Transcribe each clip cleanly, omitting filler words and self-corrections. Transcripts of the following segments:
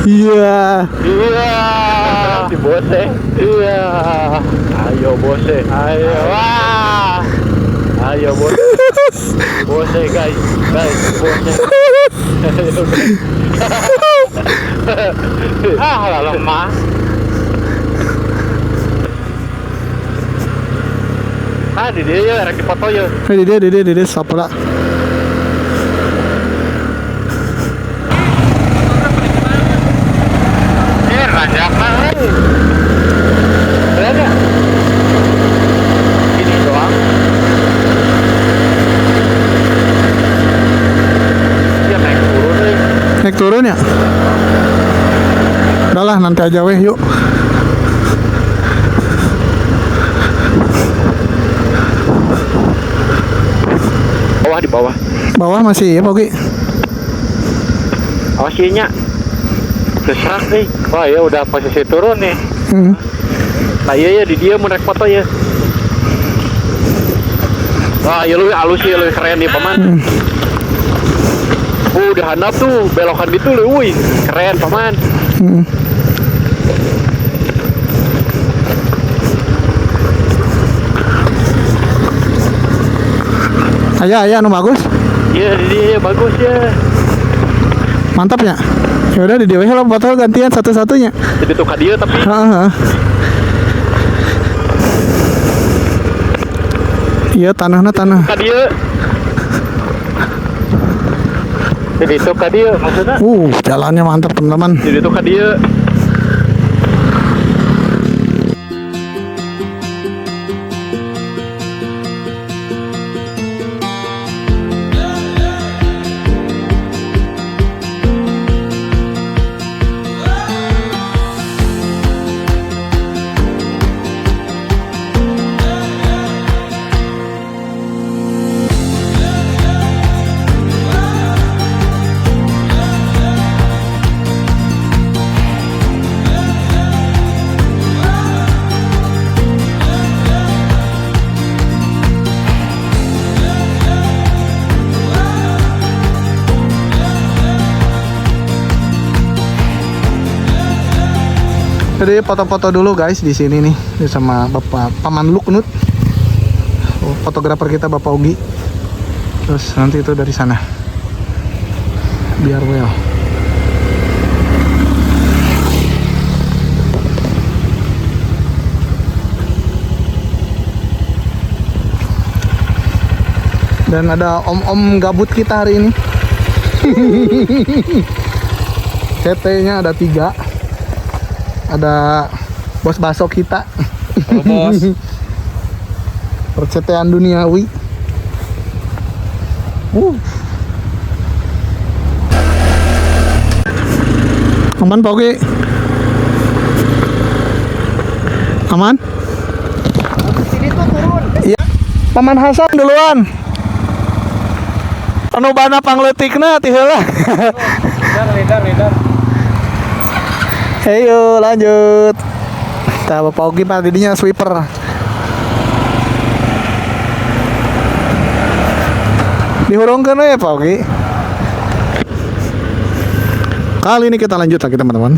Iya. Iya. Si Bose. Iya. Ayo Bose. Ayo. Wah. Ayo Bose. Bose guys. Bose. Ah, lemah. Ah, di dia ya, rek dipoto ya. Di dia stop lah. Ranjak mah. Keren ya? Ini doang. Dia naik turun nih. Naik turun ya? Udah lah, nanti aja weh, yuk. Bawah, di bawah. Bawah masih ya, Pogi? Awas nya. Keserak nih. Wah ya udah posisi turun nih. Nah iya ya di dia mau naik foto ya. Wah ya lu halus ya, lu keren nih paman. Udah handap tuh belokan gitu lu, wih keren paman. Ayah, anu bagus. Iya di dia bagus ya. Mantap ya. Ya udah di dia lah foto gantian satu-satunya. Jadi tuh dia tapi. Iya tanah. Dia. Jadi tuh dia maksudnya. Jalannya mantap teman-teman. Jadi tuh dia. Jadi foto-foto dulu guys di sini nih sama Bapak Paman Luknut, fotografer kita Bapak Ugi. Terus nanti itu dari sana. Biar well. Dan ada om-om gabut kita hari ini. CT-nya ada 3. Ada bos baso kita. Halo bos. Percetean duniawi. Aman Pak Ogi? Aman? Sini tuh turun. Iya. Paman Hasan duluan. Anu bana pangleutikna ti heula. Leader. Ayo lanjut. Kita Bapak Ogi Pak didinya sweeper. Dihurungkeun we Pak Ogi. Kali ini kita lanjut lagi teman-teman.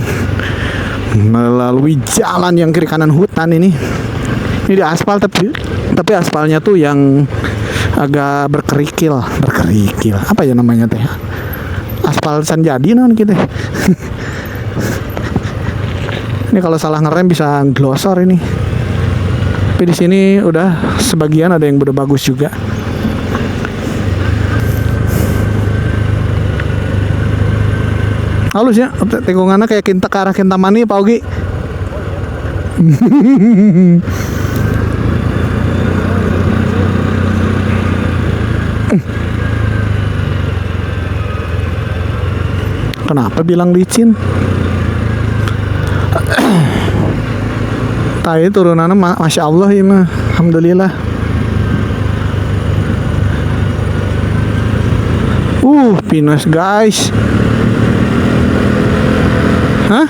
Melalui jalan yang kiri kanan hutan ini. Ini di aspal tapi aspalnya tuh yang agak berkerikil. Apa ya namanya teh? Aspal sanjadi non gitu. Ini kalau salah ngerem bisa glosor ini. Tapi di sini udah sebagian ada yang udah bagus juga. Halus ya, tikungannya kayak ke arah Kintamani Pak Ogi. Kenapa bilang licin? Tadi turunannya Masya Allah ya mah. Alhamdulillah. Pinus guys. Hah?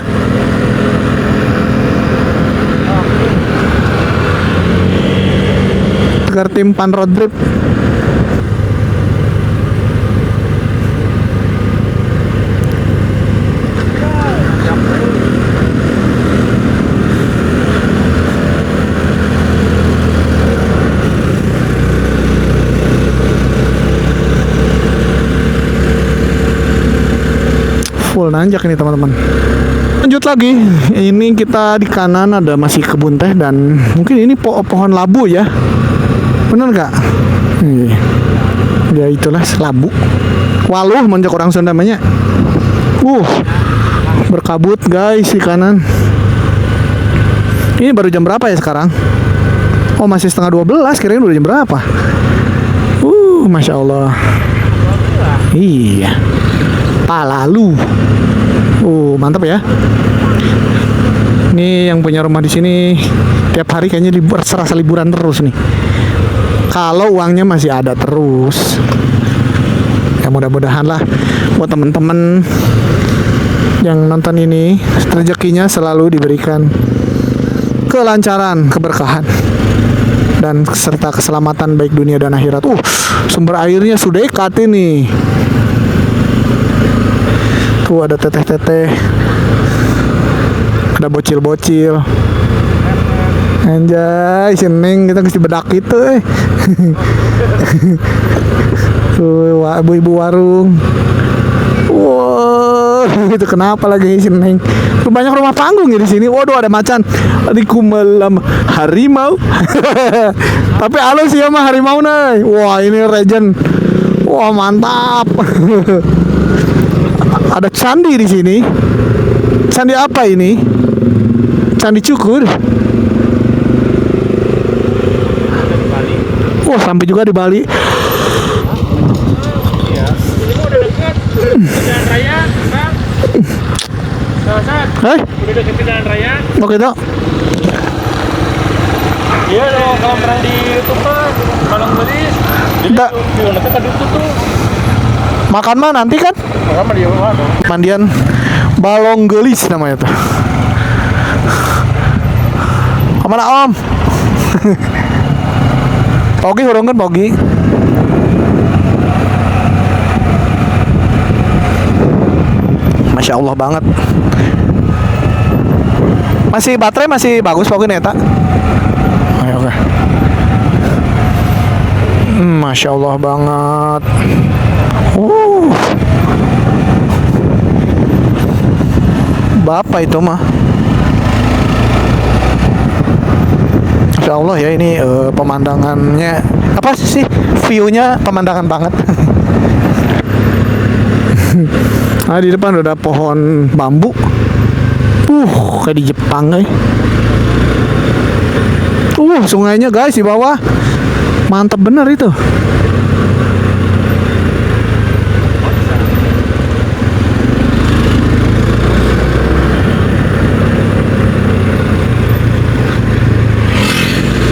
Tegar tim pan road trip. full nanjak ini teman-teman. Lanjut lagi, ini kita di kanan ada masih kebun teh dan mungkin ini pohon labu ya, bener nggak? Ya itulah labu, waluh menjak orang Sunda namanya. Berkabut guys di kanan. Ini baru jam berapa ya sekarang? Oh masih setengah 12, kirain udah jam berapa? Masya Allah. Iya, palalu. Mantap ya. Ini yang punya rumah di sini tiap hari kayaknya serasa liburan terus nih. Kalau uangnya masih ada terus. Ya mudah-mudahan lah buat temen-temen yang nonton ini rezekinya selalu diberikan kelancaran, keberkahan dan serta keselamatan baik dunia dan akhirat. Sumber airnya sudah dekat ini. Tuh ada teteh-teteh, ada bocil-bocil. Anjay, seneng kita mesti bedak itu Tuh ibu-ibu warung. Itu kenapa lagi seneng? Banyak rumah panggung ya di sini. Waduh, ada macan di kumalam harimau. Tapi halus ya mah harimau nih. Wah, ini legend. Wah, mantap. Ada candi di sini. Candi apa ini? Candi Cukur. Sampai juga di Bali. Iya. Ini udah dekat jalan raya, Kang. Udah dekat ke jalan raya. Oke, Dok. Iya dong, kalau pernah di YouTube mah Malang Beris. Jadi di mana kan itu tuh. Makan mah nanti kan? Makan mah di mana dong? Mandian Balong Gelis namanya tuh. Kemana Om? Pogi urung kan Pogi. Masya Allah banget. Masih baterai masih bagus Pogi neta. Oke. Masya Allah banget. Bapak itu mah. Masya Allah ya, ini pemandangannya apa sih, view-nya pemandangan banget. Nah, di depan ada pohon bambu. Kayak di Jepang sungainya guys di bawah. Mantap bener itu.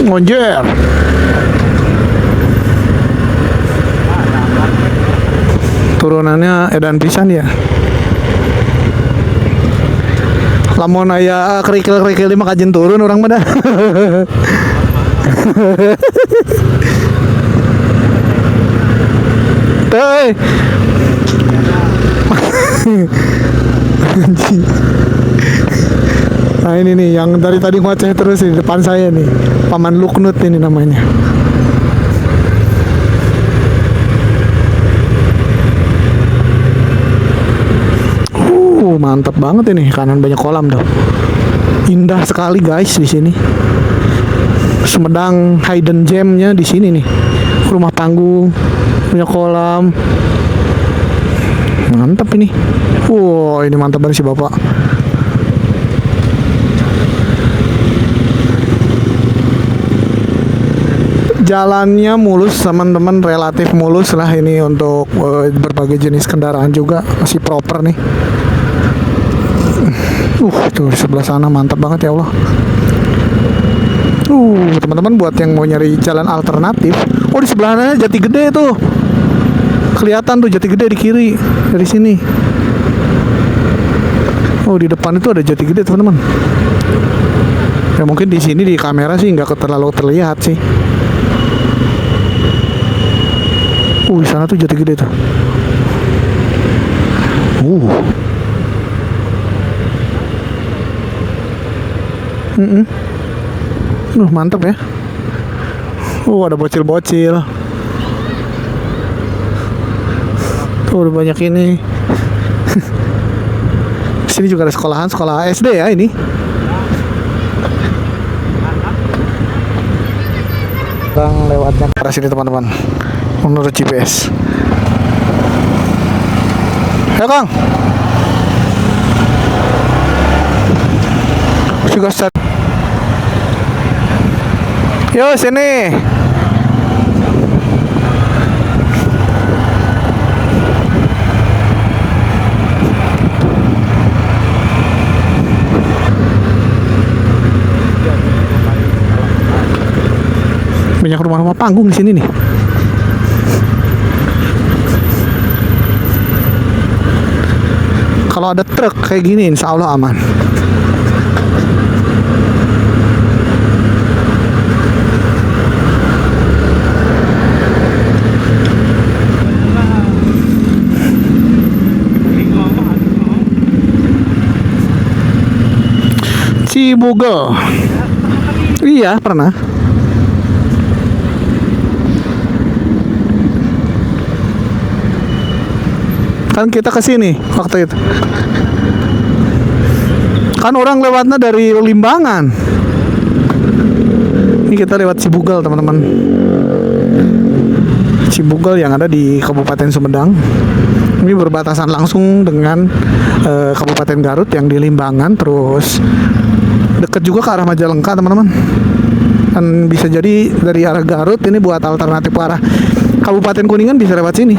Ngonjer. Turunannya edan pisan ya. Lamun aya kerikil-kerikil mah kajen turun orang mah dah. Teh. Nah ini nih yang dari tadi ngoceh terus di depan saya nih, Paman Luknut ini namanya. Mantap banget ini, kanan banyak kolam dong. Indah sekali guys di sini. Sumedang hidden gem-nya di sini nih. Rumah panggung, punya kolam. Mantap ini. Ini mantap banget sih Bapak. Jalannya mulus teman-teman, relatif mulus lah ini untuk berbagai jenis kendaraan juga masih proper nih. Tuh di sebelah sana mantap banget ya Allah. Teman-teman buat yang mau nyari jalan alternatif, di sebelahnya Jati Gede tuh. Kelihatan tuh Jati Gede di kiri dari sini. Di depan itu ada Jati Gede teman-teman. Ya mungkin di sini di kamera sih nggak terlalu terlihat sih. Di sana tuh Jati Gede tuh. Mantap ya. Ada bocil-bocil. Tuh udah banyak ini. Sini juga ada sekolahan, sekolah SD ya ini. Bang lewatnya ke arah sini teman-teman. Menurut GPS. Ya Kang. Juga start. Yo sini. Banyak rumah-rumah panggung di sini nih. Kalau ada truk kayak gini, insya Allah aman. Cibugel. Iya, pernah. Kan kita ke sini waktu itu. Kan orang lewatnya dari Limbangan. Ini kita lewat Cibugel, teman-teman. Cibugel yang ada di Kabupaten Sumedang. Ini berbatasan langsung dengan Kabupaten Garut yang di Limbangan, terus deket juga ke arah Majalengka, teman-teman. Dan bisa jadi dari arah Garut ini buat alternatif ke arah Kabupaten Kuningan bisa lewat sini.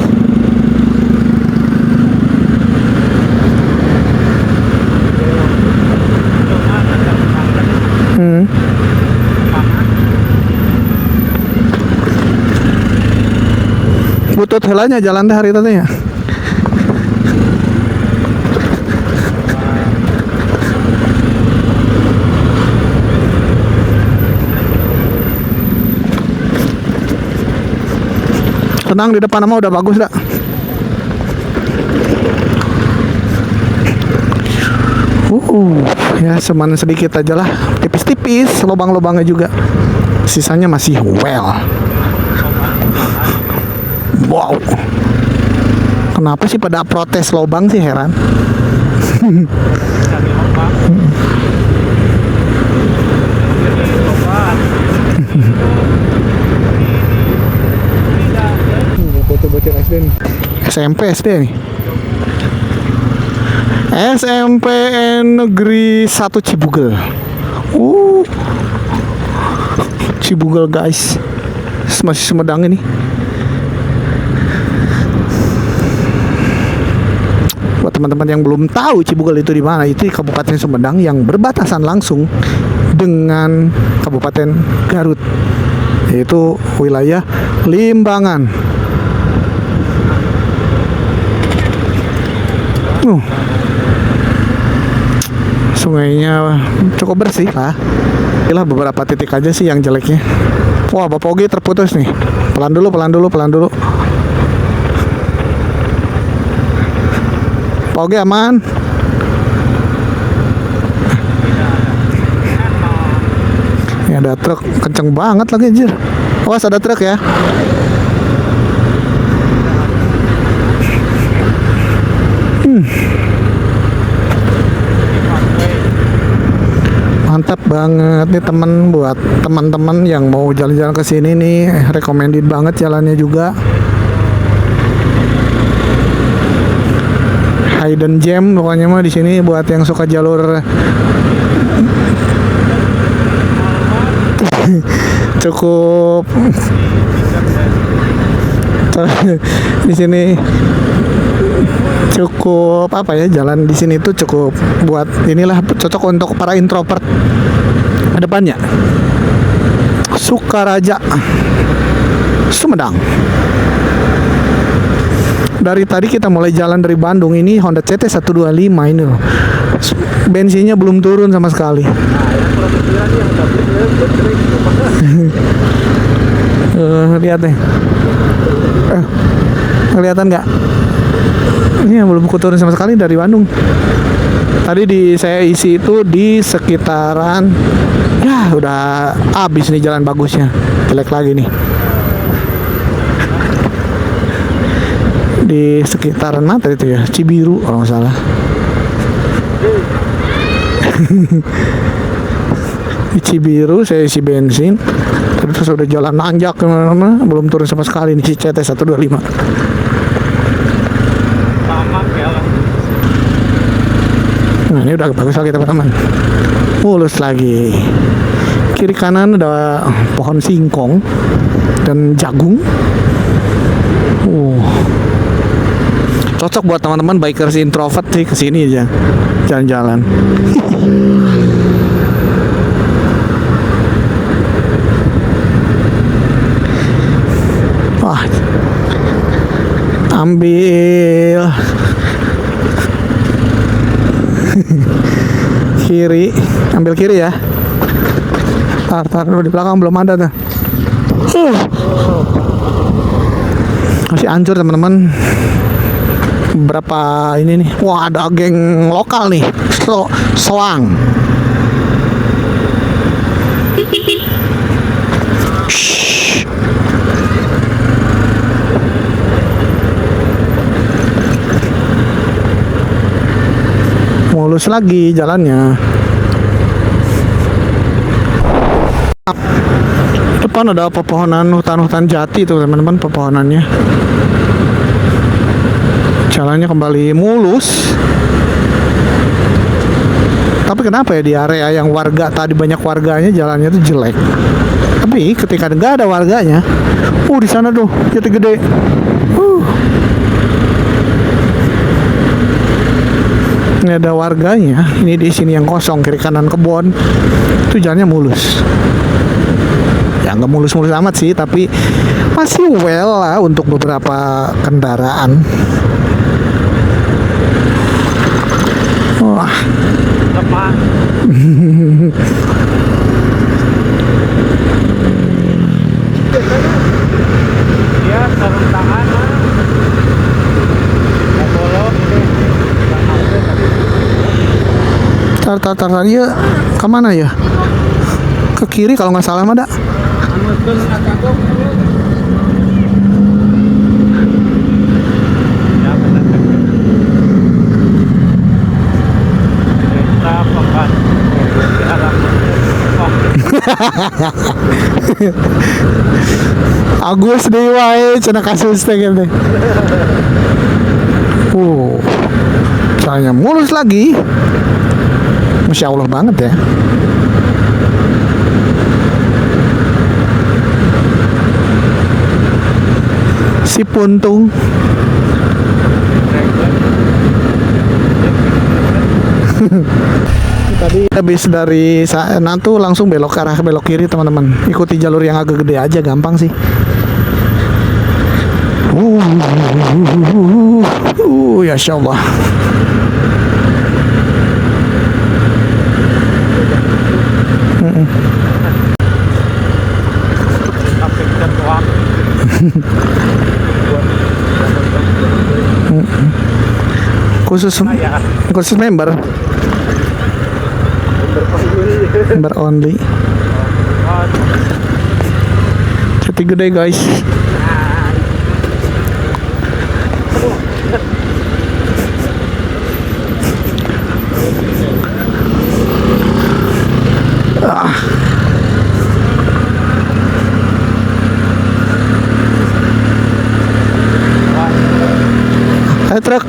Butut helanya jalan deh hari tadi ya. Tenang, di depan nama udah bagus dah. Ya cuman sedikit aja lah, tipis-tipis, lubang-lubangnya juga. Sisanya masih well. Wow. Kenapa sih pada protes lubang sih, heran. Foto bocah SD nih. SMP SD nih. SMP Negeri 1 Cibugel. Cibugel guys. Masih Sumedang ini. Buat teman-teman yang belum tahu Cibugel itu di mana, itu di Kabupaten Sumedang yang berbatasan langsung dengan Kabupaten Garut, yaitu wilayah Limbangan. Sungainya cukup bersih lah. Inilah beberapa titik aja sih yang jeleknya. Wah, Bapak Ogi terputus nih. Pelan dulu. Pak Ogi aman. Ini ada truk kenceng banget lagi anjir. Awas ada truk ya. Mantap banget nih teman, buat teman-teman yang mau jalan-jalan ke sini nih, recommended banget jalannya juga. Hidden gem pokoknya mah di sini buat yang suka jalur cukup di sini cukup apa ya, jalan di sini tuh cukup buat inilah, cocok untuk para introvert. Depannya Sukaraja, Sumedang. Dari tadi kita mulai jalan dari Bandung, ini Honda CT 125 ini loh. Bensinnya belum turun sama sekali. Lihat deh. Kelihatan nggak? Ini yang belum turun sama sekali dari Bandung. Tadi saya isi itu di sekitaran, ya udah habis nih jalan bagusnya, jelek lagi nih. Di sekitaran mana itu ya, Cibiru kalau nggak salah. Di Cibiru saya isi bensin, terus udah jalan nanjak kemana-mana, belum turun sama sekali di Cicete 125. Sama ya lah. Nah ini udah bagus lagi teman-teman, mulus lagi. Kiri kanan ada pohon singkong dan jagung. Cocok buat teman-teman bikers introvert sih, kesini aja jalan-jalan. Wah, ambil kiri, ambil kiri ya. Tar di belakang belum ada tuh. Masih hancur teman-teman. Berapa ini nih? Wah, ada geng lokal nih. Soang. Shhh. Mulus lagi jalannya. Depan ada pepohonan hutan jati tuh teman-teman, pepohonannya. Jalannya kembali mulus. Tapi kenapa ya di area yang warga tadi banyak warganya jalannya tuh jelek. Tapi ketika nggak ada warganya, di sana tuh jati gede. Ini ada warganya. Ini di sini yang kosong, kiri kanan kebon. Itu jalannya mulus. Ya nggak mulus-mulus amat sih, tapi masih well lah untuk beberapa kendaraan. Wah. Depan. Dia sarung tangan. Tar ya, kemana ya? Ke kiri kalau nggak salah ada. Agus dewa cina kasus teh gitu. Caranya mulus lagi. Masya Allah banget ya. Si puntung. Tadi habis dari sana tuh langsung belok ke arah belok kiri teman-teman. Ikuti jalur yang agak gede aja, gampang sih. Ya Allah. khusus member only. Jati gede guys. Ayo truk.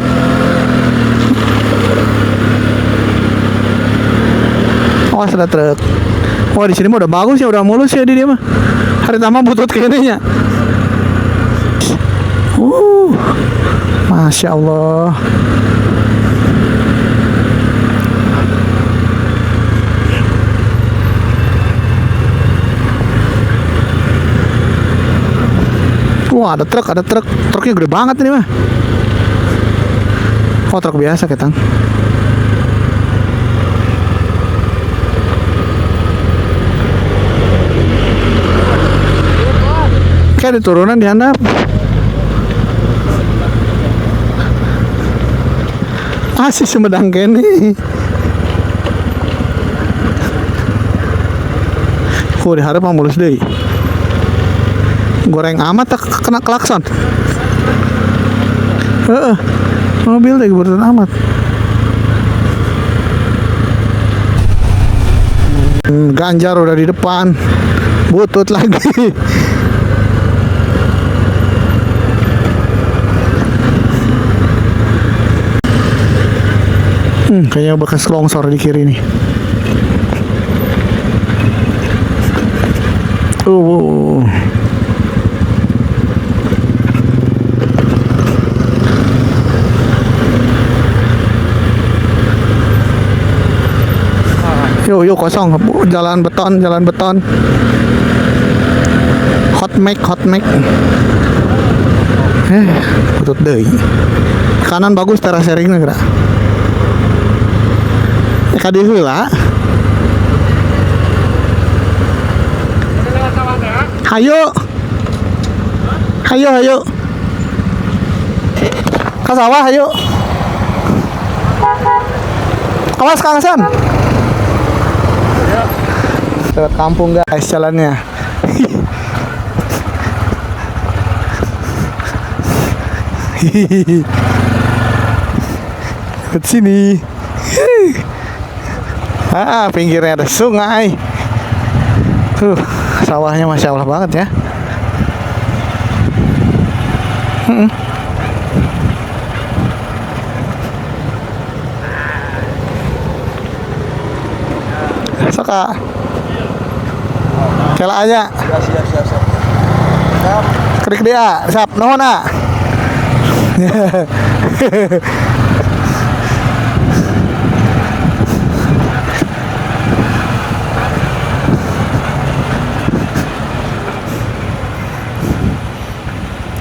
Oh, ada truk. Wah, di sini mah udah bagus ya, udah mulus ya di dia mah. Hari tama butut kayaknya. Masya Allah. Wah, ada truk. Truknya gede banget ini mah. Oh, truk biasa ketang. Kayak di turunan dihandap. Si Sumedang kene. Diharap mah mulus deh. Goreng amat tak kena klakson. Mobil deh kebetulan amat. Ganjar udah di depan, butut lagi. Kayaknya bekas longsor di kiri nih. Yuk kosong, jalan beton. Hot mic. Butut deui. Kanan bagus terasering geura. Kadi heula. Hayo. Ka sawah hayo. Awas Kang Hasan. Lewat kampung guys jalannya. Ke sini. Pinggirnya ada sungai. Sawahnya masya Allah banget ya. Soka. Kela aja. Siap. Krik dia, siap. Nuhun.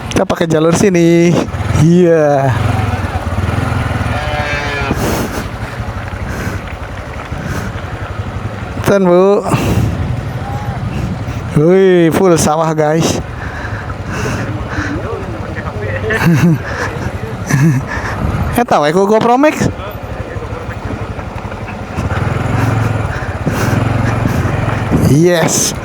Kita pakai jalur sini. Iya. Ten Bu. Wih, full sawah guys. Eta we ku GoPro Max. Yes.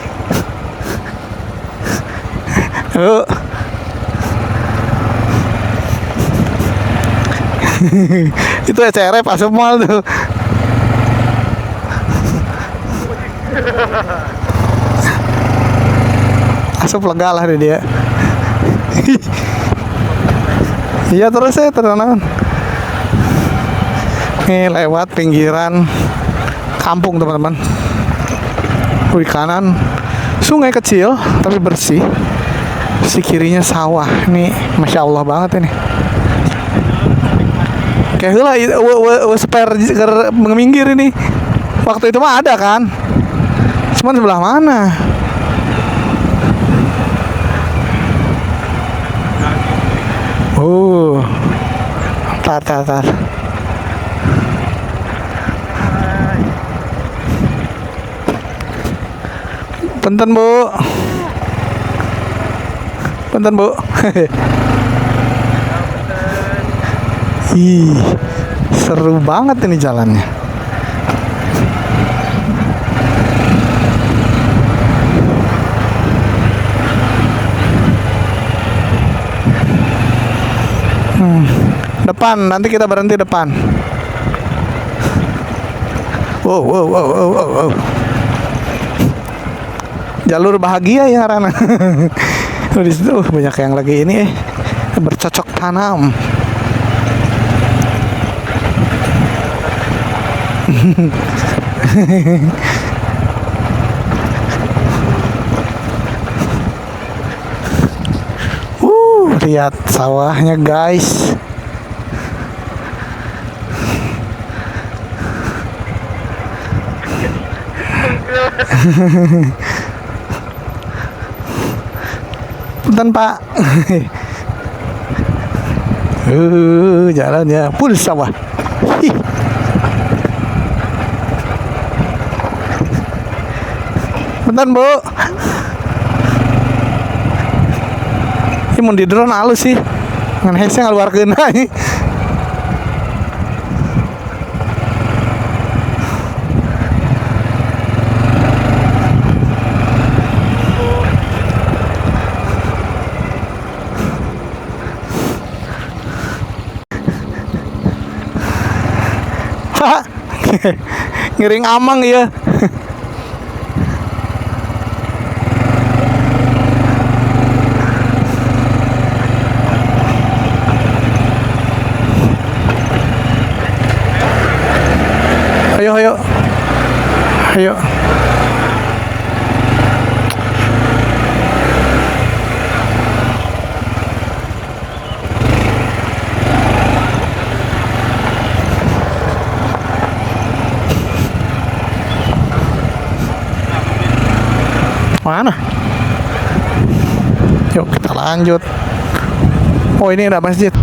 Itu ECRF asup mal tuh. Asup lega lah dia. Iya terus ya tenan. Nih lewat pinggiran kampung teman-teman. Di kanan sungai kecil tapi bersih. Si kirinya sawah. Ini masya Allah banget ini. Kayak lah spare menginggir ini. Waktu itu mah ada kan. Cuman sebelah mana? Tar. Punten Bu. Ih, seru banget ini jalannya. Depan, nanti kita berhenti depan. Wow. Jalur bahagia ya Rana. Di situ banyak yang lagi ini bercocok tanam. Lihat sawahnya guys. Punten Pak. Jalannya full sawah. Punten Bu. Ini mau di drone halus sih. Ngan hese ngaluarkeun aja. Ngiring amang ya. Ayo, ayo. Ayo. Mana? Yuk kita lanjut. Oh ini ada masjid.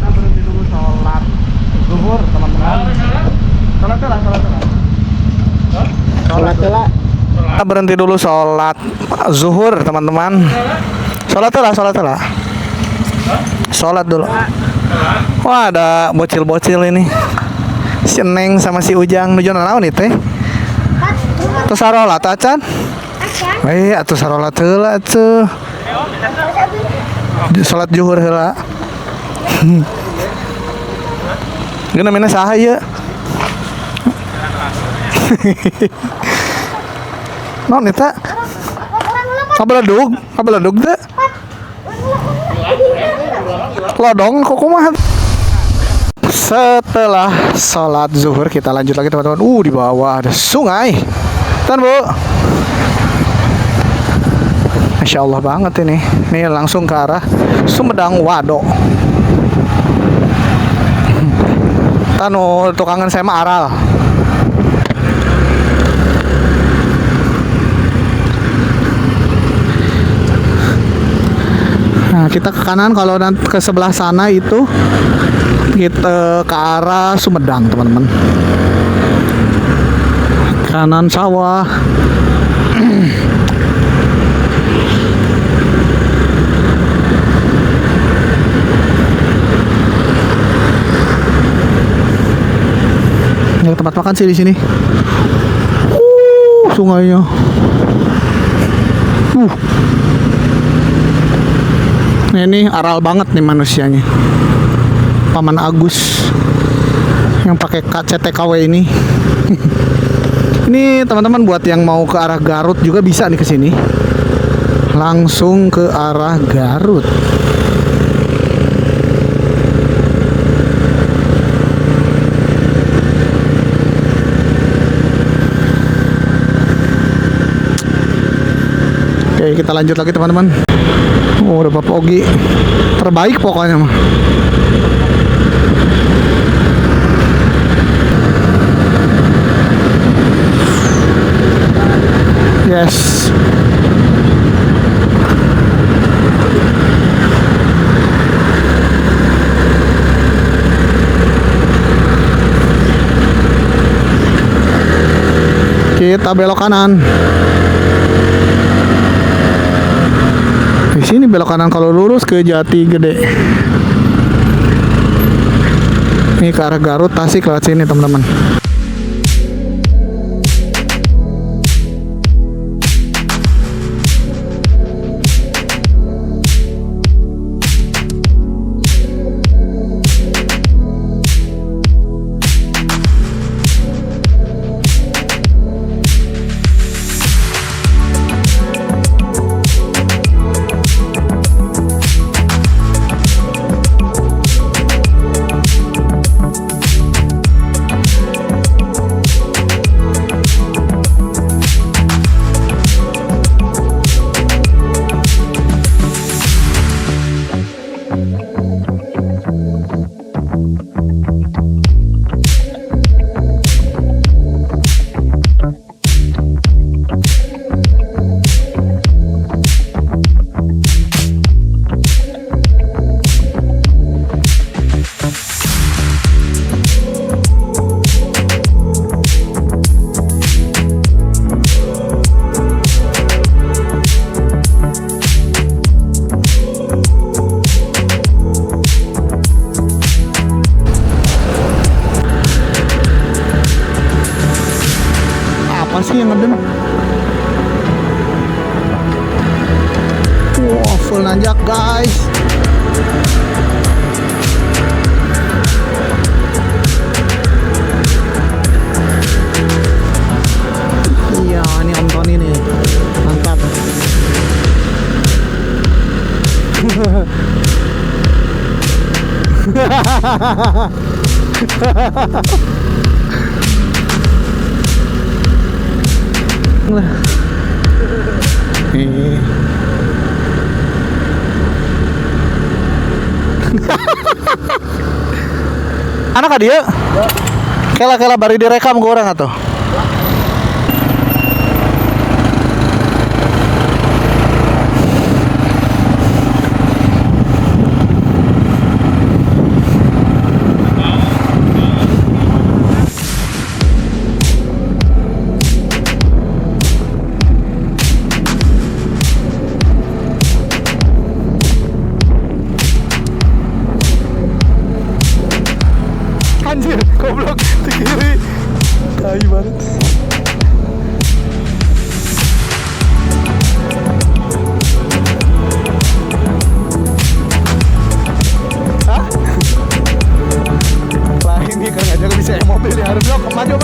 Kita berhenti dulu sholat zuhur teman-teman. Sholat telah. Kita berhenti dulu sholat zuhur teman-teman. Sholat telah. Sholat dulu. Wah ada bocil-bocil ini. Si Neng sama si Ujang nuju naon ieu teh? Atuh sarolat acan? Atuh sarolat heula atuh. Salat zuhur heula. Geuna mina saha ieu? Naon eta? Kabeladug teh? Lodong kok kumaha? Setelah sholat zuhur kita lanjut lagi teman-teman. Di bawah ada sungai. Tan Bu. Masya Allah banget ini. Ini langsung ke arah Sumedang Wado. Tanu tukangan saya mah aral. Nah kita ke kanan, kalau nanti ke sebelah sana itu kita ke arah Sumedang teman-teman. Kanan sawah. Ada tempat makan sih di sini. Sungainya. Nah, ini aral banget nih manusianya. Paman Agus yang pakai CTKW ini. Ini teman-teman buat yang mau ke arah Garut juga bisa nih ke sini. Langsung ke arah Garut. Oke, kita lanjut lagi teman-teman. Udah Bapak Ogi terbaik pokoknya mah. Yes. Kita belok kanan. Di sini belok kanan kalau lurus ke Jati Gede. Ini ke arah Garut, Tasik lewat sini teman-teman. Apa sih yang ngeden? Wow, full nanjak guys. Iya, ini Om Tony nih. Mantap. Nih. Anak dia? Kela bari direkam ke orang atau? Anjir, goblok di kiri. Tai banget. Hah? Lah ini kan aja bisa mobil ya, harus blok. Maju.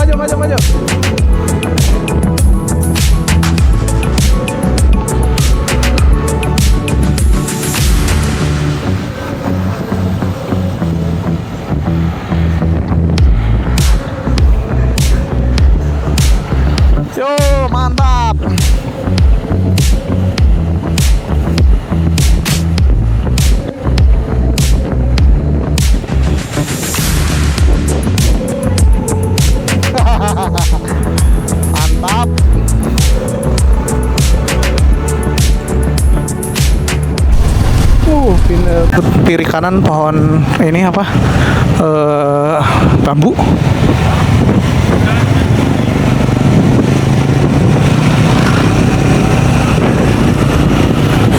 Yo, mantap. Mantap. Kiri kanan pohon ini apa? Bambu.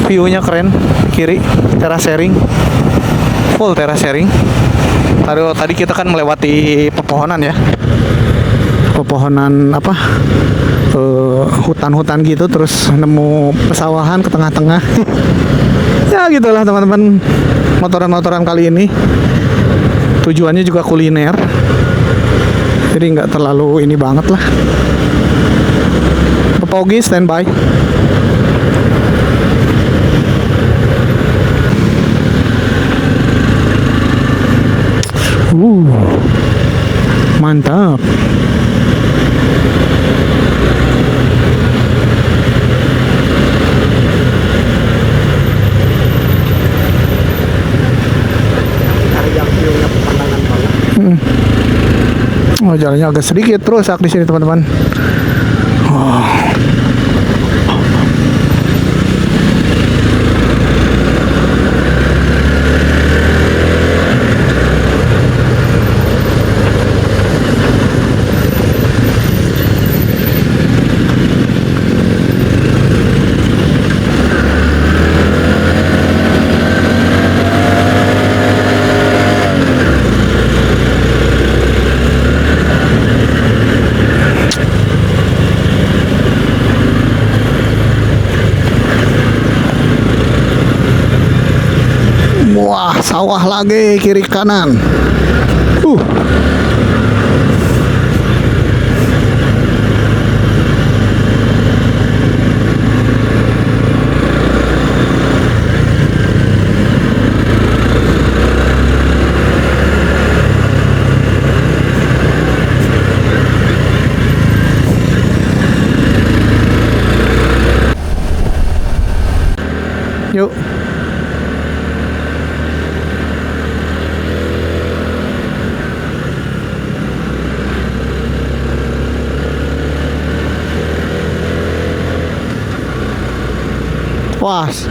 View-nya keren, kiri teras sharing, full teras sharing. Tadi kita kan melewati pepohonan ya, pepohonan apa, hutan-hutan gitu, terus nemu pesawahan ke tengah-tengah. Ya gitulah teman-teman, motoran-motoran kali ini tujuannya juga kuliner, jadi nggak terlalu ini banget lah. Pogi standby. Mantap. Oh, jalannya agak sedikit rusak di sini teman-teman. Oh. Wah, sawah lagi kiri kanan. Yuk. Was.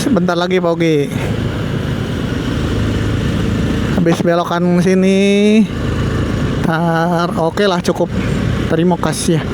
Sebentar lagi Pogi. Habis belokan sini. Oke lah, cukup. Terima kasih ya.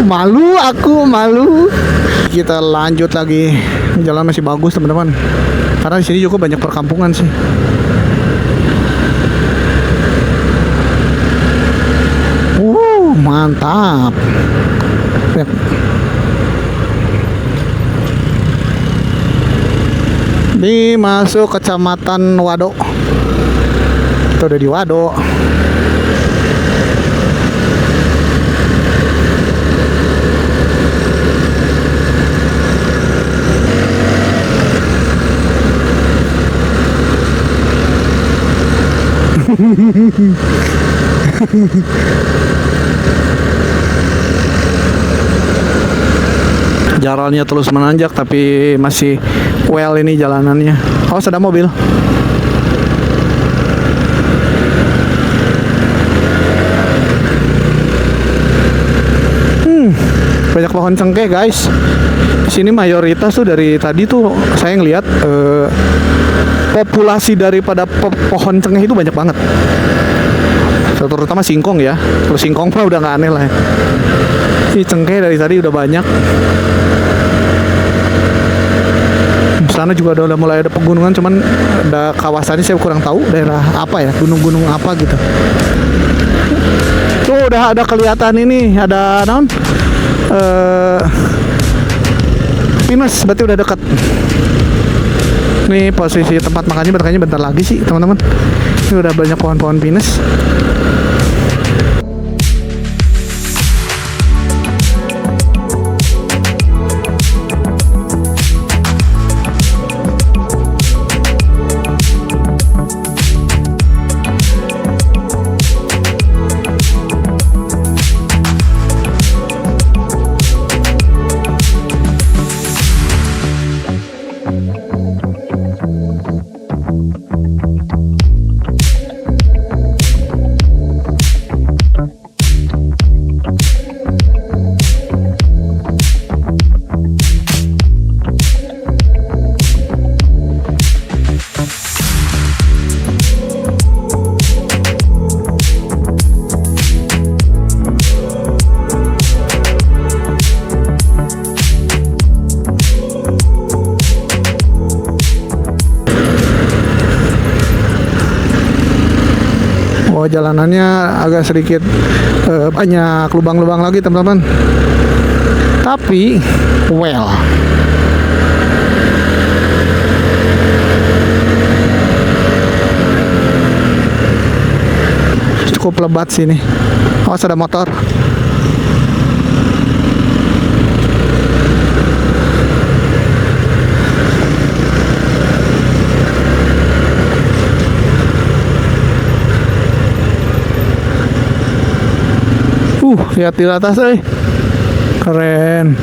Malu aku, malu. Kita lanjut lagi. Jalan masih bagus teman-teman. Karena di sini juga banyak perkampungan sih. Mantap. Lihat. Ini masuk kecamatan Wado. Kita udah di Wado. Jalannya terus menanjak tapi masih well ini jalanannya. Awas ada mobil. Banyak pohon cengkeh guys. Di sini mayoritas tuh dari tadi tuh saya ngeliat populasi daripada pohon cengkeh itu banyak banget. Terutama singkong ya. Kalau singkong mah udah nggak aneh lah. Ini cengkeh dari tadi udah banyak. Di sana juga udah mulai ada pegunungan, cuman ada kawasannya saya kurang tahu daerah apa ya, gunung-gunung apa gitu. Tuh udah ada kelihatan ini, ada naon? Pinus, berarti udah dekat. Nih posisi tempat makannya bentar lagi sih teman-teman. Ini udah banyak pohon-pohon pinus. Oh, jalanannya agak sedikit banyak lubang-lubang lagi teman-teman. Tapi well. Cukup lebat sini. Awas ada motor. Lihat di atas, keren.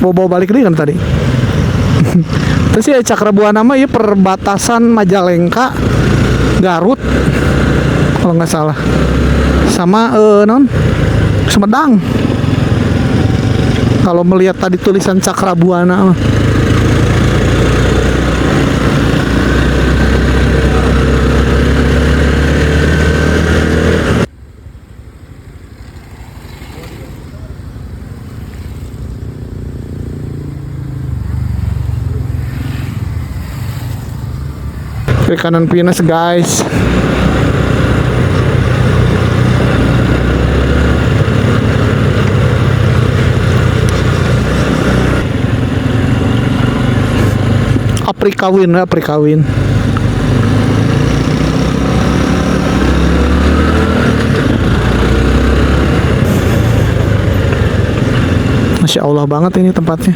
Bawa balik deh kan tadi. Terus ya Cakrabuana mah ya perbatasan Majalengka, Garut, kalau nggak salah, sama non Sumedang. Kalau melihat tadi tulisan Cakrabuana mah. Perikanan pinus guys. Aprikawin. Masya Allah banget ini tempatnya.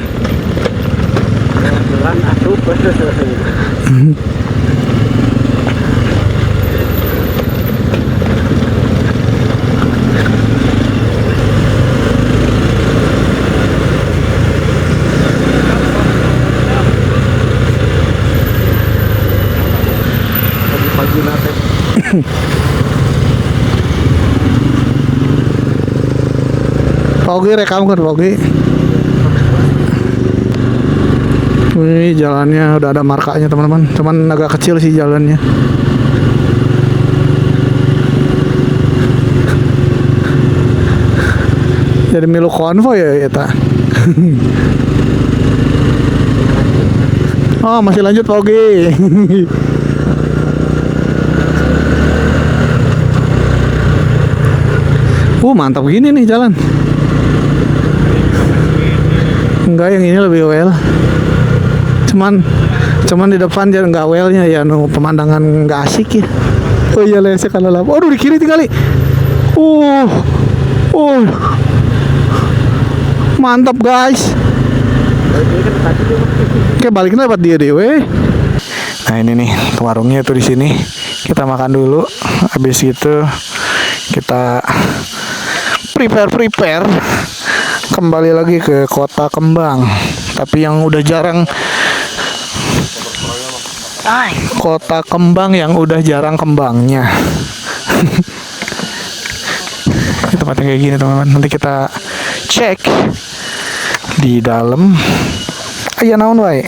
Oke, rekam kan Oke. Wih, jalannya udah ada markanya teman-teman. Cuman agak kecil sih jalannya. Jadi milu konvoy ya eta. Oh, masih lanjut Pak Ogi. Mantap gini nih jalan. Enggak, yang ini lebih well. Cuman di depan dia nggak well-nya ya, pemandangan nggak asik ya. Oh iya, lesek kalau lama. Aduh, di kiri tinggali. Mantap guys. Oke, baliknya dapat dia dewe. Nah ini nih warungnya tuh di sini. Kita makan dulu. Habis itu kita prepare kembali lagi ke Kota Kembang. Tapi yang udah jarang. Kota Kembang yang udah jarang kembangnya. Tempatnya kayak gini teman-teman. Nanti kita cek di dalam. Aya naon wae.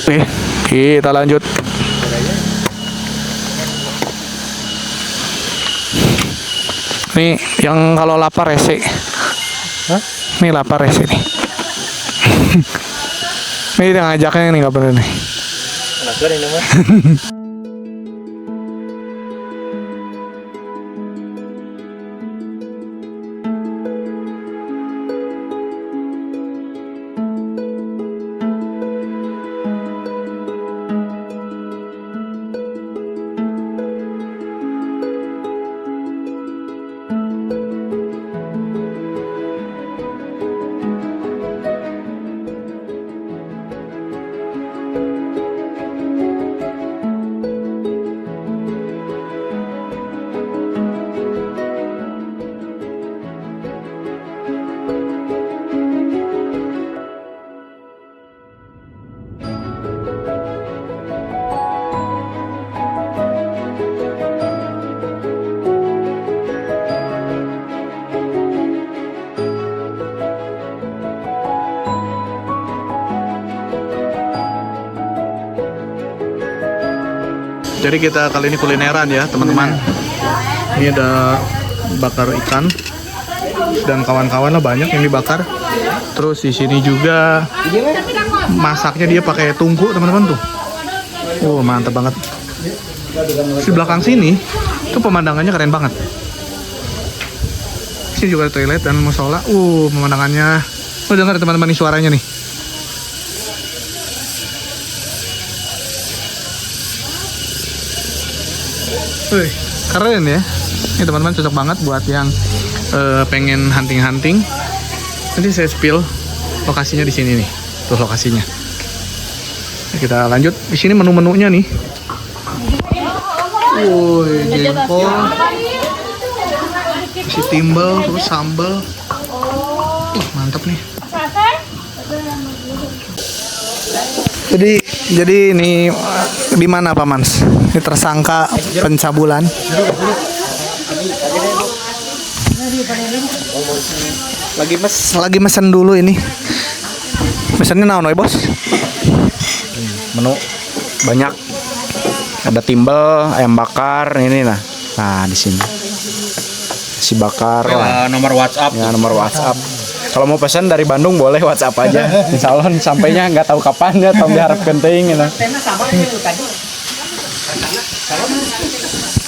Oke, kita lanjut. Nih yang kalau lapar rese. Nih lapar rese nih. Ini dia ngajaknya nih, nggak bener nih. Jadi kita kali ini kulineran ya teman-teman. Ini ada bakar ikan dan kawan-kawan lah, banyak yang dibakar. Terus di sini juga masaknya dia pakai tungku teman-teman tuh. Mantap banget. Di belakang sini tuh pemandangannya keren banget. Sini juga ada toilet dan musola. Pemandangannya. Dengar teman-teman nih suaranya nih. Wih, keren ya. Ini teman-teman cocok banget buat yang pengen hunting-hunting. Nanti saya spill lokasinya di sini nih. Tuh lokasinya. Kita lanjut. Di sini menu-menunya nih. Jengkol, isi timbal, terus sambal. Mantap nih. Jadi ini di mana Pak Mans? Ini tersangka pencabulan. Lagi mesen dulu ini. Mesennya naon Bos? Menu banyak. Ada timbel, ayam bakar ini nah. Nah, di sini. Si bakar. Nomor WhatsApp. Ya, nomor WhatsApp. Kalau mau pesan dari Bandung boleh WhatsApp aja. Insya Allah sampainya nggak tahu kapan ya, tahu diharap genting gitu.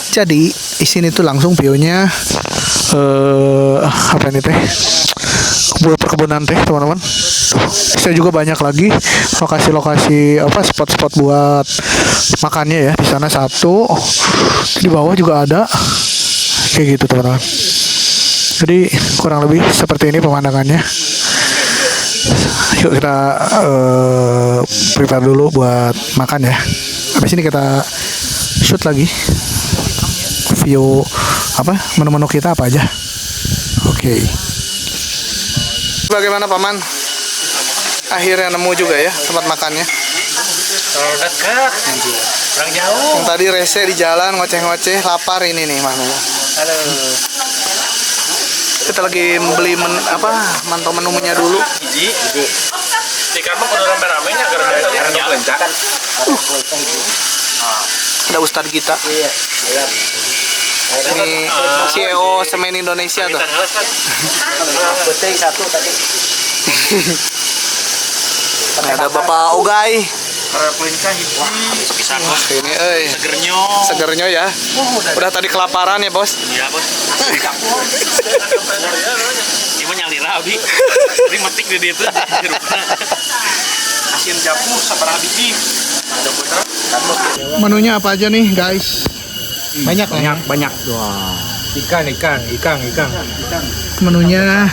Jadi di sini tuh langsung view-nya apa ini teh? Perkebunan teh teman-teman. Bisa juga banyak lagi lokasi-lokasi spot-spot buat makannya ya. Di sana satu, di bawah juga ada kayak gitu teman-teman. Jadi kurang lebih seperti ini pemandangannya. Yuk kita prepare dulu buat makan ya. Habis ini kita shoot lagi view menu-menu kita apa aja. Oke. Bagaimana Paman? Akhirnya nemu juga ya tempat makannya. Dekat. Kurang jauh. Yang tadi rese di jalan ngoceh-ngoceh, lapar ini nih Mas. Halo. Kita lagi beli mantau menunya dulu. Ikan mah kudu rame-ramenya gara-gara lencak. Ada Ustadz kita. Ini CEO Semen Indonesia tuh. Ada Bapak Ogai. Ini segernya ya. Udah tadi kelaparan ya, Bos. Iya, Bos. Ini nyalira abi. Ini metik di ditu di rumah. Asin japu sabaraha biji. Menunya apa aja nih, guys? Banyak. Wah. Ikan. Menunya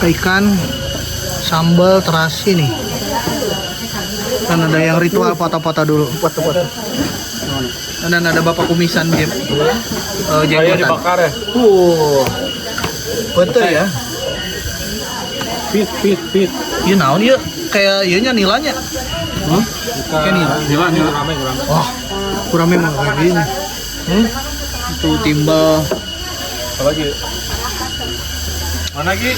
ikan, sambal, terasi nih. Dan ada yang ritual foto-foto dulu. Dan ada Bapak kumisan jenggotan. dibakar ya. Betul ya. Pit. Iya naon ieu? Kayak ieu nya nilanya. Kayak nila. Nila rame kurang. Wah, kurang memang kayak gini. Itu timbal. Apa lagi? Mana lagi?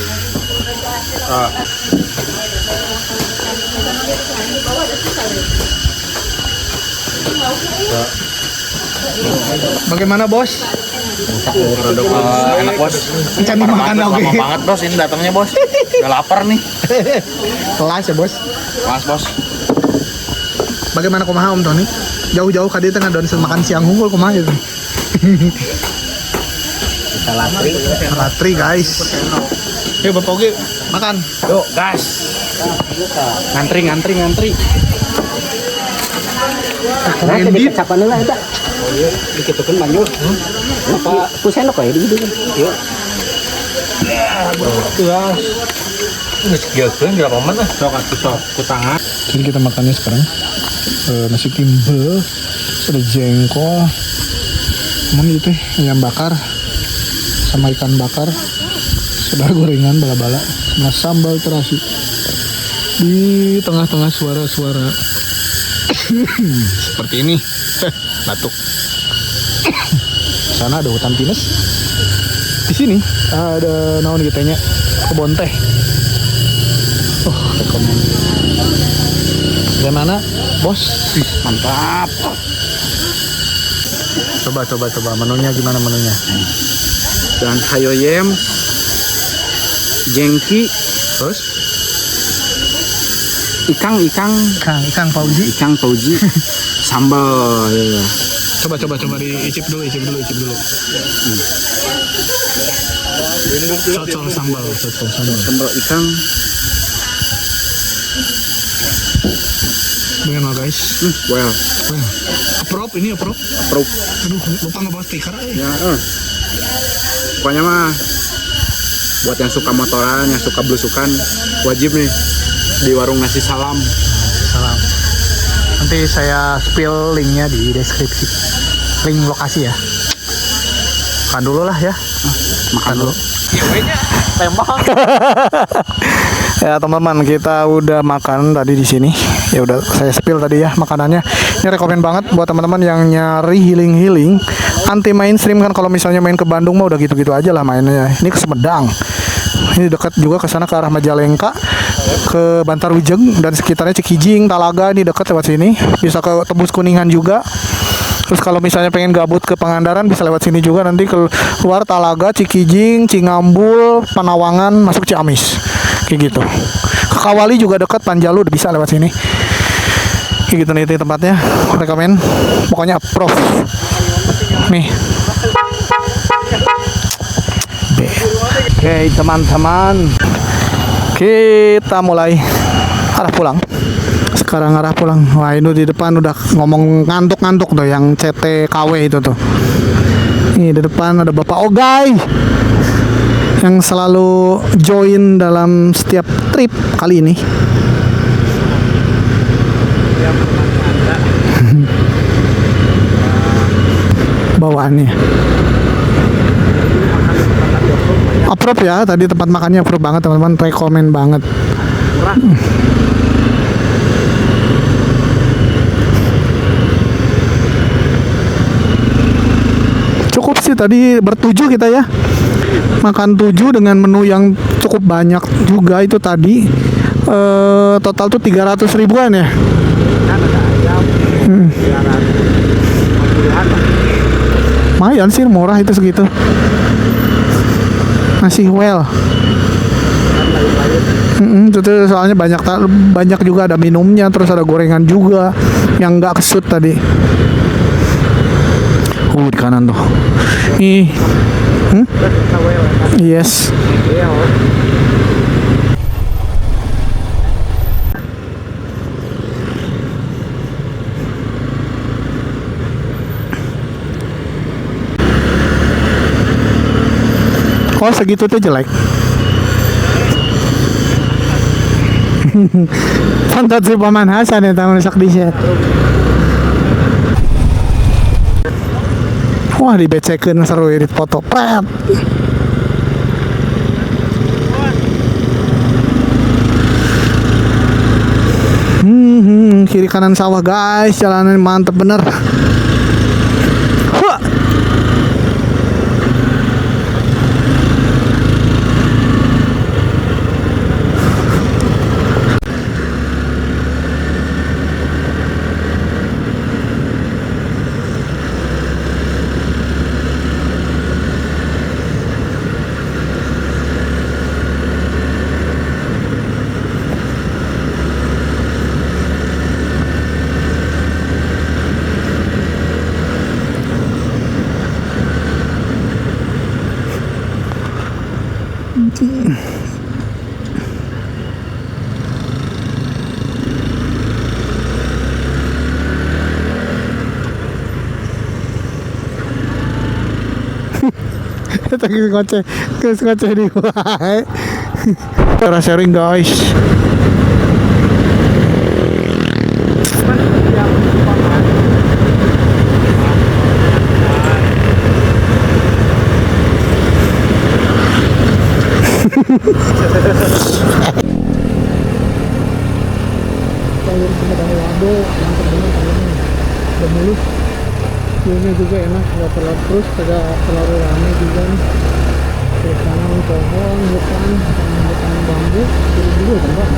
Bagaimana, Bos? Enak, Bos. Candi makan oke. Lama banget, Bos. Ini datangnya, Bos. Udah lapar nih. Kelas ya, Bos. Mas, Bos. Bagaimana kumaha Om Tony? Jauh-jauh ka dieu teh ngadon makan siang hungkul kumaha gitu. Latri guys. Yuk Bapak Oge makan. Yuk, gas. Ngantri. Ngedit. Capaneula eta. Dikitukeun banjur. Apa kusenok ya di dieu. Yuk. Gas. Geus gieukeun berapa menit sok ku tangan. Jadi kita makannya sekarang nasi timbel, ada jengkol, kemudian itu ayam bakar, sama ikan bakar, sudah gorengan bala-bala, sama sambal terasi. Di tengah-tengah suara-suara seperti ini, batuk. Sana ada hutan pinus. Di sini ada naon kitanya kebun teh. Oh, rekomen. Bagaimana, Bos? Mantap. Coba menunya gimana menunya? Dan hayoyem, jengki, Terus? ikan Fauzi. pauji, sambal. Coba diicip dulu. Cocol sambal. Sambal ikan. Bagaimana guys? Well, Approve. approve. Aduh, lupa ngebawa stiker. Ya, pokoknya mah buat yang suka motoran, yang suka belusukan, wajib nih di warung nasi salam. Salam. Nanti saya spill linknya di deskripsi. Link lokasi ya. Makan dulu lah ya. Makan dulu. Tembak. Ya teman-teman, kita udah makan tadi di sini. Ya udah saya spill tadi ya makanannya. Ini rekomen banget buat teman-teman yang nyari healing anti mainstream kan. Kalau misalnya main ke Bandung mah udah gitu-gitu aja lah mainnya. Ini ke Sumedang. Ini dekat juga ke sana ke arah Majalengka, ke Bantarwijeng dan sekitarnya Cikijing, Talaga ini dekat lewat sini. Bisa ke Tembus Kuningan juga. Terus kalau misalnya pengen gabut ke Pangandaran bisa lewat sini juga, nanti keluar Talaga, Cikijing, Cingambul, Panawangan, masuk Ciamis. Kayak gitu. Ke Kawali juga dekat, Panjalu udah bisa lewat sini. Kayak gitu nih tempatnya. Rekomen. Pokoknya approve. Nih. Oke, teman-teman. Kita mulai arah pulang. Sekarang arah pulang. Wah, itu di depan udah ngomong ngantuk-ngantuk tuh yang CTKW itu tuh. Ini di depan ada Bapak Ogai yang selalu join dalam setiap trip kali ini. Bawaannya approve ya, tadi tempat makannya approve banget teman-teman, rekomen banget. Cukup sih tadi bertujuh kita ya. Makan 7 dengan menu yang cukup banyak juga itu tadi. Total tuh 300 ribuan ya. Lumayan sih, murah itu segitu. Masih well. Itu tuh soalnya banyak juga ada minumnya, terus ada gorengan juga yang nggak kesut tadi. Di kanan tuh. Nih. Yes. Oh segitu tuh jelek. Pantat si Paman Hasan ya tamu sak di set. Wah dibecekeun seru edit foto. Pret. Kiri kanan sawah guys, jalanan mantep bener. Wah. Tadi ngoceh di wae. Cara sharing guys. Sayur Sumedang Lado, mantap banget sayurnya. Udah mulus. View-nya juga enak, nggak terlalu terus, tidak terlalu ramai juga nih. Terus kanan pohon, hutan bambu, kiri dulu kan Pak.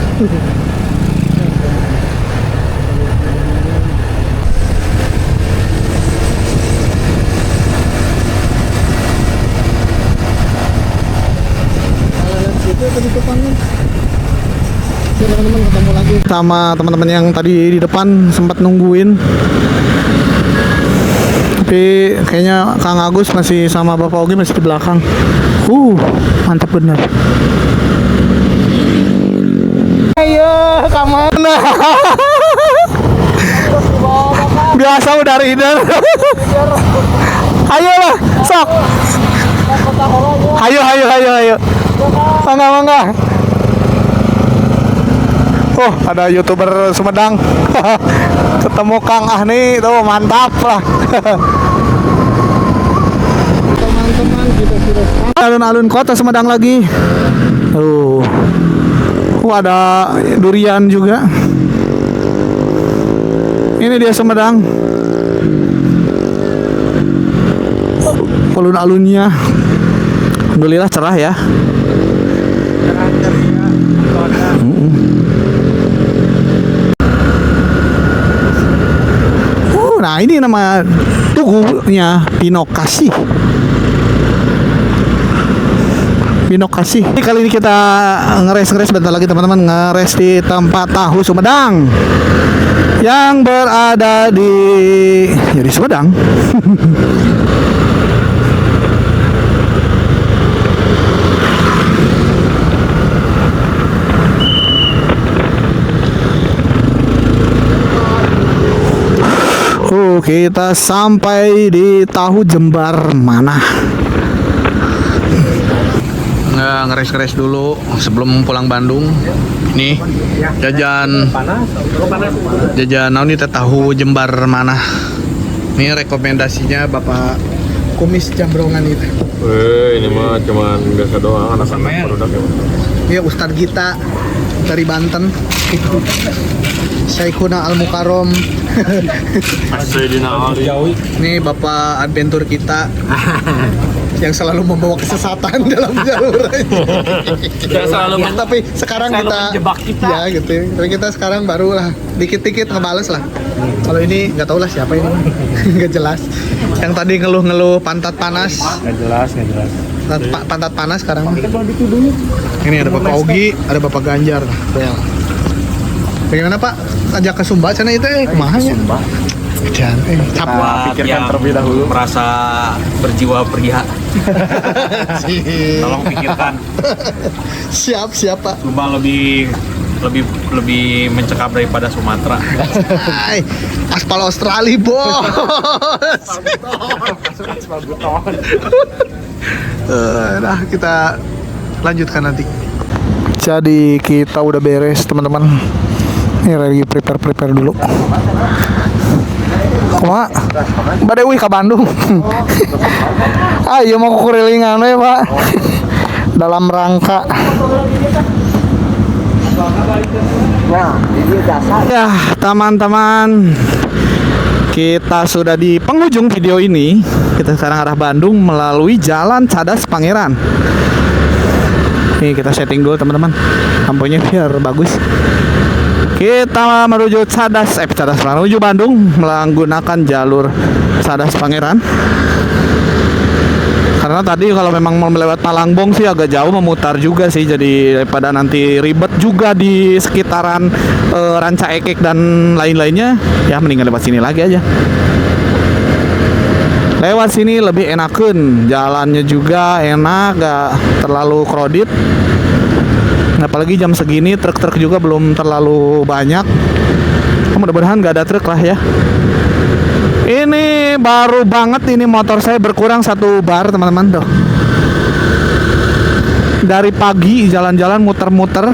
Kalau lihat situ tadi depannya. Teman-teman ketemu lagi sama teman-teman yang tadi di depan sempat nungguin. Tapi kayaknya Kang Agus masih sama Bapak Ogi masih di belakang. Mantap bener. Ayo, kemana? Biasa udah rider. Ayo lah, sok. Ayo. Mangga. Oh, ada YouTuber Sumedang. Ketemu Kang nih, tuh mantap lah. Teman-teman, kita sudah alun-alun kota Sumedang lagi. Ada durian juga. Ini dia Sumedang. Alun-alunnya. Alhamdulillah cerah ya. Nah ini nama tugunya Pinokasi. Kali ini kita ngeres bentar lagi teman-teman, ngeres di tempat tahu Sumedang yang berada di Sumedang. Kita sampai di tahu Jembar mana? Ngeres dulu sebelum pulang Bandung. Nih jajan naon ini tahu Jembar mana? Ini rekomendasinya Bapak Kumis Jambrongan itu. Ini mah cuman biasa doang, anak-anak produk ya. Iya, Ustadz Gita dari Banten. Syekhuna Al Mukarrom. Sayyidina Ali. Ini Bapak adventure kita. yang selalu membawa kesesatan dalam jalur. Tapi sekarang kita menjebak kita. ya gitu. Tapi kita sekarang baru lah dikit-dikit ngebales lah. Kalau ini nggak tahu lah siapa ini, nggak jelas. Yang tadi ngeluh-ngeluh pantat panas, Nggak jelas. pantat panas sekarang. Ini ada Bapak Ogi, ada Bapak Ganjar. Tuh. Bagaimana Pak? Ajak ke Sumba sana itu kumaha nya? Jangan, capek. Buat Pikirkan yang terlebih dahulu. merasa berjiwa berpihak, tolong pikirkan. Siap Pak. Sumba lebih mencekam daripada Sumatera. Hai, aspal Australia bos. Nah kita lanjutkan nanti. Jadi kita udah beres teman-teman. Ini lagi prepare dulu. Kumaha? Bade euy ka Bandung. Ayo mau kurilingan we, Pak. Dalam rangka ya, teman-teman. Kita sudah di penghujung video ini. Kita sekarang arah Bandung melalui Jalan Cadas Pangeran. Nih kita setting dulu teman-teman. Lampunya biar bagus. Kita menuju Cadas menuju Bandung menggunakan jalur Cadas Pangeran. Karena tadi kalau memang mau melewat Malangbong sih agak jauh, memutar juga sih. Jadi daripada nanti ribet juga di sekitaran Ranca Ekek dan lain-lainnya, ya mendingan lewat sini lagi aja. Lewat sini lebih enakeun, jalannya juga enak, gak terlalu crowded. Apalagi jam segini truk-truk juga belum terlalu banyak. Mudah-mudahan gak ada truk lah ya. Ini baru banget ini motor saya berkurang 1 bar teman-teman tuh. Dari pagi jalan-jalan muter-muter,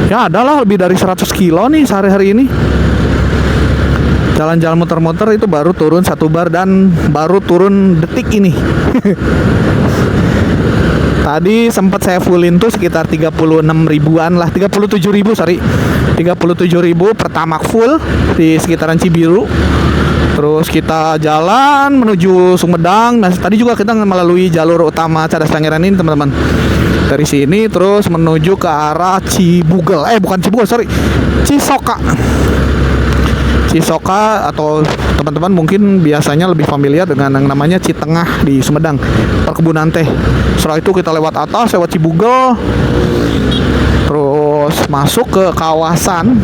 ya adalah lebih dari 100 kilo nih sehari-hari ini. Jalan-jalan muter-muter itu baru turun 1 bar dan baru turun detik ini. Tadi sempat saya fullin tuh sekitar 36 ribuan lah, 37 ribu sorry, 37 ribu pertamax full di sekitaran Cibiru. Terus kita jalan menuju Sumedang. Nah tadi juga kita melalui jalur utama Cadas Pangeran ini teman-teman. Dari sini terus menuju ke arah Cibugel, bukan Cibugel sorry, Cisoka atau teman-teman mungkin biasanya lebih familiar dengan yang namanya Citengah di Sumedang, perkebunan teh. Setelah itu kita lewat atas, lewat Cibugel, terus masuk ke kawasan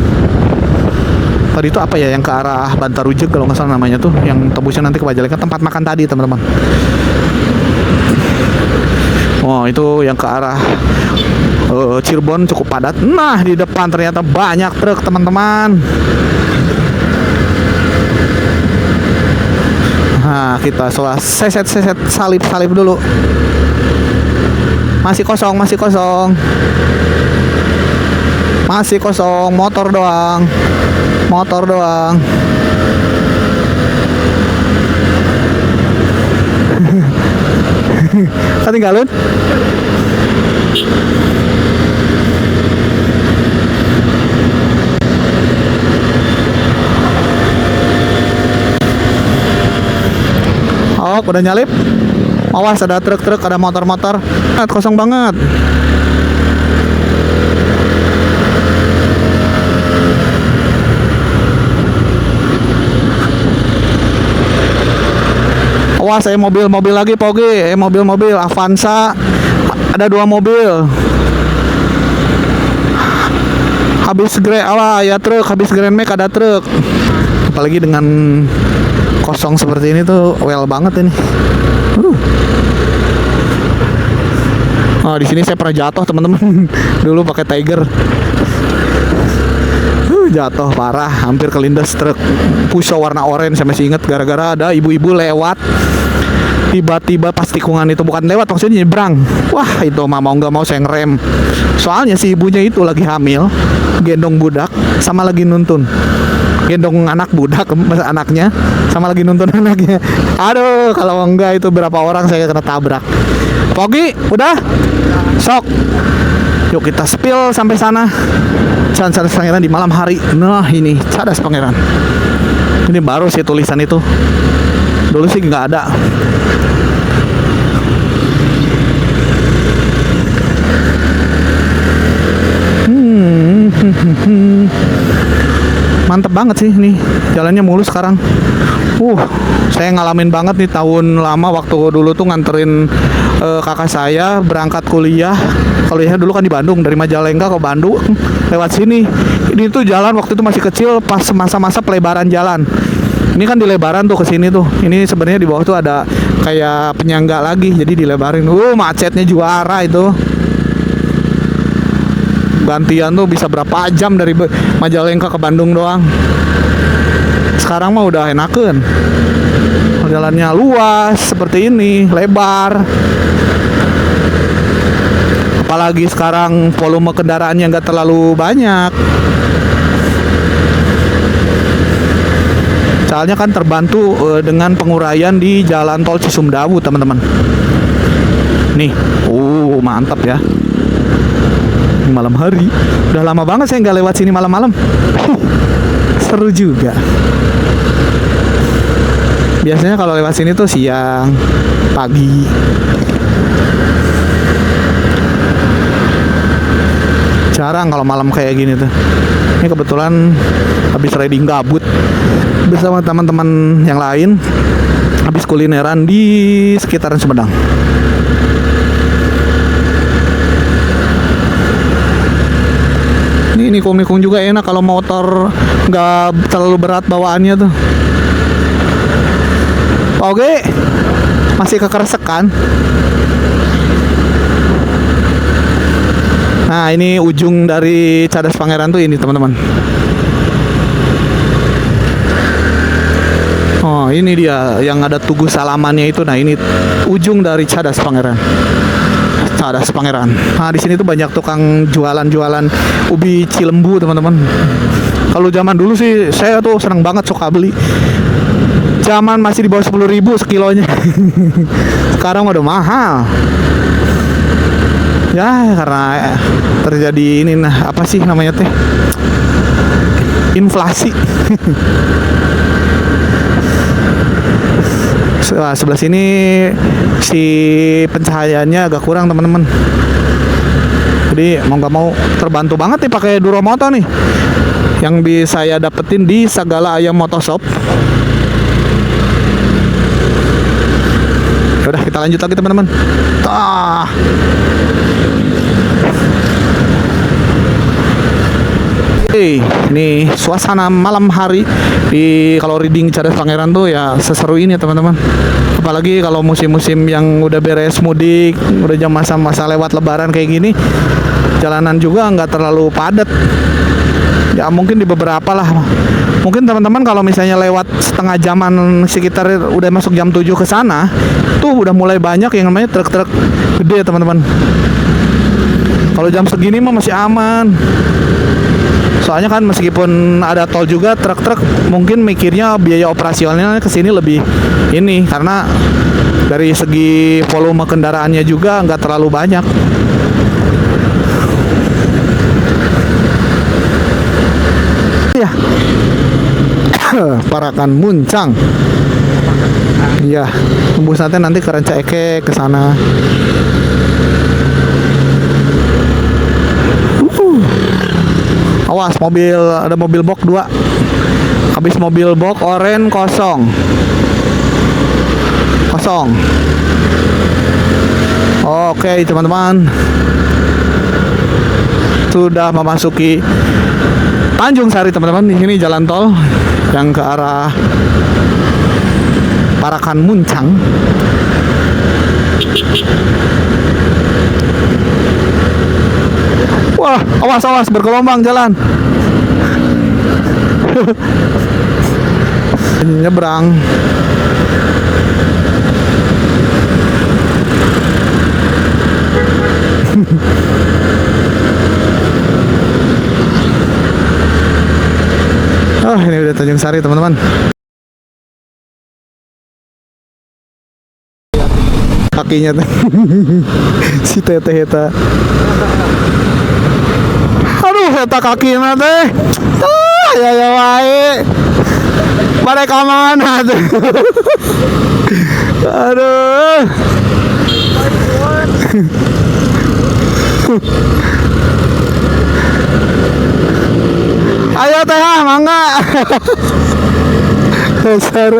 tadi itu apa ya, yang ke arah Bantarujeg kalau nggak salah namanya tuh, yang tembusnya nanti ke Majalengka, tempat makan tadi teman-teman. Oh itu yang ke arah Cirebon cukup padat. Nah di depan ternyata banyak truk teman-teman. Nah kita seset salip dulu. Masih kosong, motor doang. Ketinggalan. Oh, udah nyalip. Awas ada truk-truk, ada motor-motor. Kosong banget. Awas saya mobil lagi Pogi. Mobil Avanza. Ada 2 mobil. Habis truk, habis Grand Max ada truk. Apalagi dengan kosong seperti ini tuh well banget ini. Oh, di sini saya pernah jatuh teman-teman. Dulu pakai Tiger. Jatuh parah, hampir kelindes truk Pusho warna oranye. Saya masih ingat gara-gara ada ibu-ibu lewat. Tiba-tiba pas tikungan itu, bukan lewat maksudnya nyebrang. Wah, itu mau nggak mau saya ngerem. Soalnya si ibunya itu lagi hamil, gendong budak sama lagi nuntun. Gendong anak budak, anaknya sama lagi nuntun anaknya. Aduh, kalau enggak itu berapa orang saya kena tabrak. Pogi, udah? Sok. Yuk kita spill sampai sana. Cadas Pangeran di malam hari. Nah ini Cadas Pangeran. Ini baru sih tulisan itu. Dulu sih nggak ada. Mantep banget sih nih, jalannya mulus sekarang. Saya ngalamin banget nih tahun lama waktu dulu tuh nganterin kakak saya berangkat kuliah. Kuliahnya dulu kan di Bandung, dari Majalengka ke Bandung lewat sini. Ini tuh jalan waktu itu masih kecil pas masa-masa pelebaran jalan. Ini kan dilebaran tuh ke sini tuh. Ini sebenarnya di bawah tuh ada kayak penyangga lagi, jadi dilebarin. Macetnya juara itu. Gantian tuh bisa berapa jam dari Majalengka ke Bandung doang. Sekarang mah udah enakeun. Jalannya luas seperti ini, lebar. Apalagi sekarang volume kendaraannya nggak terlalu banyak. Soalnya kan terbantu dengan penguraian di jalan tol Cisumdawu, teman-teman. Nih, mantap ya. Malam hari, udah lama banget saya nggak lewat sini malam-malam. Seru juga. Biasanya kalau lewat sini tuh siang, pagi. Jarang kalau malam kayak gini tuh. Ini kebetulan habis riding gabut bersama teman-teman yang lain, habis kulineran di sekitaran Sumedang. Ini nikung-nikung juga enak kalau motor nggak terlalu berat bawaannya tuh. Oke, masih kekeresekan. Nah, ini ujung dari Cadas Pangeran tuh ini, teman-teman. Oh, ini dia yang ada Tugu Salamannya itu. Nah, ini ujung dari Cadas Pangeran. Cadas Pangeran. Nah, di sini tuh banyak tukang jualan-jualan ubi cilembu, teman-teman. Kalau zaman dulu sih saya tuh seneng banget suka beli. Zaman masih di bawah 10.000 sekilonya. Sekarang udah mahal. Ya, karena terjadi ini, nah apa sih namanya teh? Inflasi. Sebelah sini si pencahayaannya agak kurang, teman-teman. Jadi mau nggak mau terbantu banget nih pakai Duromoto nih, yang bisa saya dapetin di Sagala Ayam Motoshop. Udah, kita lanjut lagi, teman-teman. Ini suasana malam hari di kalau reading Cadas Pangeran tuh ya seseru ini, teman-teman. Apalagi kalau musim-musim yang udah beres mudik, udah jam masa-masa lewat lebaran kayak gini, jalanan juga nggak terlalu padat. Ya mungkin di beberapa lah. Mungkin teman-teman kalau misalnya lewat setengah jaman sekitar udah masuk jam 7 ke sana, tuh udah mulai banyak yang namanya truk-truk gede, teman-teman. Kalau jam segini mah masih aman. Soalnya kan meskipun ada tol juga, truk-truk mungkin mikirnya biaya operasionalnya ke sini lebih ini, karena dari segi volume kendaraannya juga nggak terlalu banyak. Ya. Parakan Muncang. Iya, tembus nanti ke Ranca Ekek ke sana. Awas mobil, ada mobil box 2. Habis mobil box oren kosong. Oke, teman-teman. Sudah memasuki Tanjung Sari, teman-teman. Di sini jalan tol yang ke arah Parakan Muncang. Wah, awas bergelombang jalan. Nyebrang. Oh, ini udah Tanjung Sari, teman-teman. Kakinya tuh. Si teteh eta. Aduh, eta kakinya teh. Ya wae. Mereka mana tuh? Aduh. Ayo teh, mangga. Dasar.